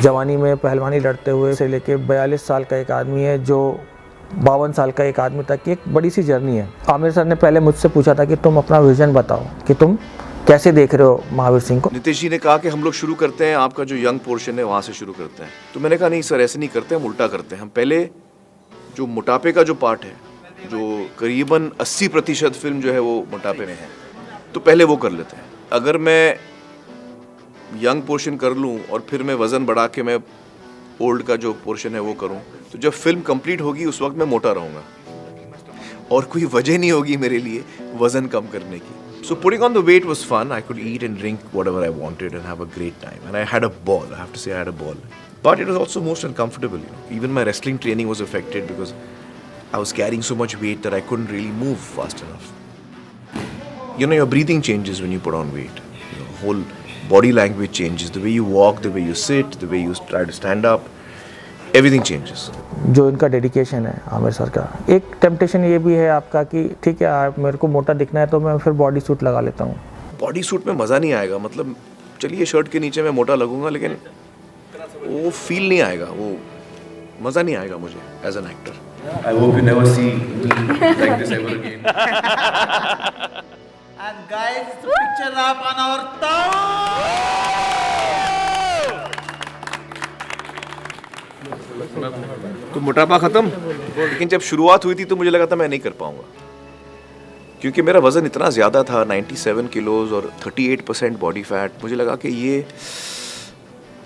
जवानी में पहलवानी लड़ते हुए से लेके 42 साल का एक आदमी है जो 52 साल का एक आदमी तक की एक बड़ी सी जर्नी है। आमिर सर ने पहले मुझसे पूछा था कि तुम अपना विजन बताओ कि तुम कैसे देख रहे हो महावीर सिंह को। नितेश जी ने कहा कि हम लोग शुरू करते हैं, आपका जो यंग पोर्शन है वहाँ से शुरू करते हैं। तो मैंने कहा नहीं सर, ऐसे नहीं करते, हम उल्टा करते हैं। हम पहले जो मोटापे का जो पार्ट है, जो करीबन 80% फिल्म जो है वो मोटापे में है, तो पहले वो कर लेते हैं। अगर मैं यंग पोर्शन कर लूँ और फिर मैं वज़न बढ़ा के मैं ओल्ड का जो पोर्शन है वो करूँ, तो जब फिल्म कंप्लीट होगी उस वक्त मैं मोटा रहूँगा और कोई वजह नहीं होगी मेरे लिए वज़न कम करने की। So putting on the weight was fun. I could eat and drink whatever I wanted and have a great time. And I had a ball. I have to say I had a ball. But it was also most uncomfortable. Even my wrestling training was affected because I was carrying so much weight that I couldn't really move fast enough. Your breathing changes when you put on weight. Whole body language changes. The way you walk, the way you sit, the way you try to stand up. Everything changes. जो इनका dedication है Aamir sir का। एक temptation ये भी है आपका कि ठीक है आप मेरे को मोटा दिखना है तो मैं फिर बॉडी सूट लगा लेता हूँ। बॉडी सूट में मज़ा नहीं आएगा। मतलब चलिए शर्ट के नीचे मैं मोटा लगूंगा लेकिन वो फील नहीं आएगा, वो मज़ा नहीं आएगा मुझे as an actor. I hope you never see like this ever again. And guys, it's a picture wrap on our town. तो मोटापा ख़त्म, लेकिन जब शुरुआत हुई थी तो मुझे लगा था मैं नहीं कर पाऊंगा, क्योंकि मेरा वज़न इतना ज़्यादा था 97 किलोज और 38% बॉडी फैट। मुझे लगा कि ये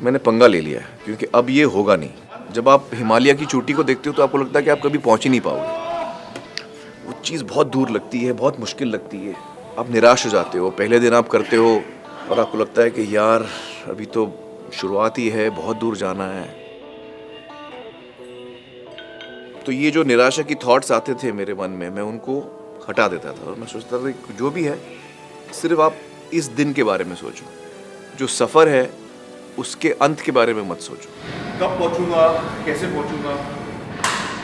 मैंने पंगा ले लिया है, क्योंकि अब ये होगा नहीं। जब आप हिमालय की चोटी को देखते हो तो आपको लगता है कि आप कभी पहुंच ही नहीं पाओगे। वो चीज़ बहुत दूर लगती है, बहुत मुश्किल लगती है। आप निराश हो जाते हो। पहले दिन आप करते हो और आपको लगता है कि यार अभी तो शुरुआत ही है, बहुत दूर जाना है। तो ये जो निराशा की थॉट्स आते थे मेरे मन में, मैं उनको हटा देता था और मैं सोचता था कि जो भी है सिर्फ आप इस दिन के बारे में सोचो, जो सफ़र है उसके अंत के बारे में मत सोचो। कब पहुंचूंगा, कैसे पहुंचूंगा,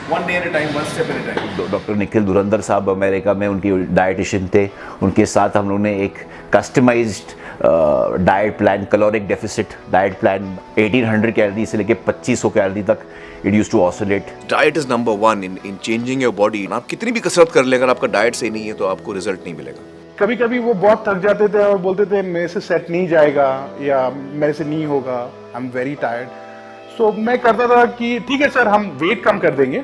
one day at a time, one step at a time. Doctor Nikhil Dhurandhar साहब अमेरिका में उनकी डाइटिशियन थे। उनके साथ हम लोगों ने एक customized diet plan, caloric deficit diet plan, 1800 calorie से लेके 2500 कैलोरी तक it used to oscillate. Diet is number one in changing your body. आप कितनी भी कसरत कर लें, अगर आपका डाइट सही नहीं है तो आपको रिजल्ट नहीं मिलेगा। कभी कभी वो बहुत थक जाते थे और बोलते थे मेरे से सेट नहीं जाएगा या मेरे से नहीं होगा, आई एम वेरी टायर्ड। सो मैं करता था कि ठीक है सर, हम वेट कम कर देंगे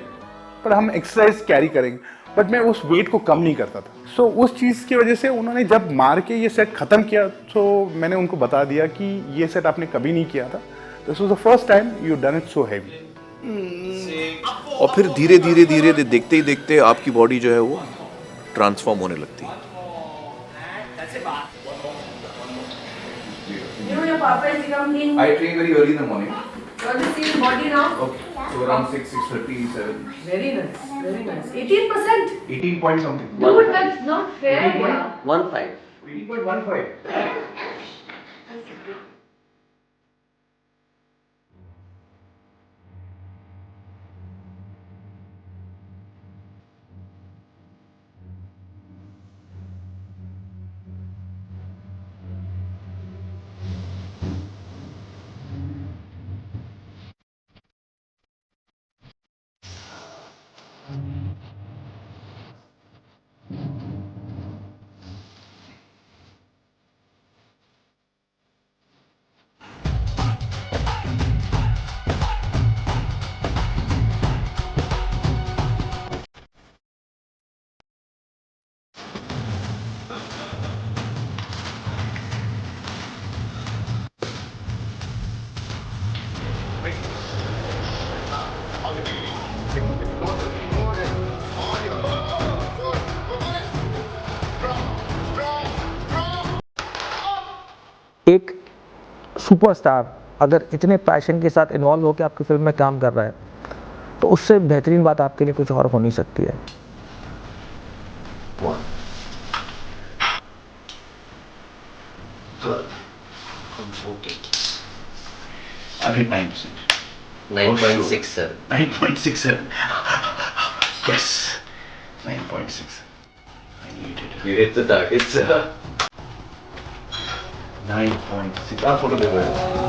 पर हम एक्सरसाइज कैरी करेंगे, बट मैं उस वेट को कम नहीं करता था। सो उस चीज़ की वजह से उन्होंने जब मार के ये सेट ख़त्म किया तो मैंने उनको बता दिया कि ये सेट आपने कभी नहीं किया था, this was the first time you done it so heavy. और फिर धीरे धीरे धीरे देखते ही देखते आपकी बॉडी जो है वो ट्रांसफॉर्म होने लगती है। I train very early in the morning. You want to see his body now? Okay. So around 6:30, 7. Very nice, very nice. 18%? 18 point something. Dude, that's not fair. Yeah. 1.5. 18.15. एक सुपरस्टार अगर इतने passion के साथ involve होकर आपकी film में काम कर रहा है तो उससे बेहतरीन बात आपके लिए कुछ और हो नहीं सकती है। I've hit 9%. 9.67. 9.67. Yes. 9.6. I need it. You hit the target, sir. 9.6 आप फोटो देखो यार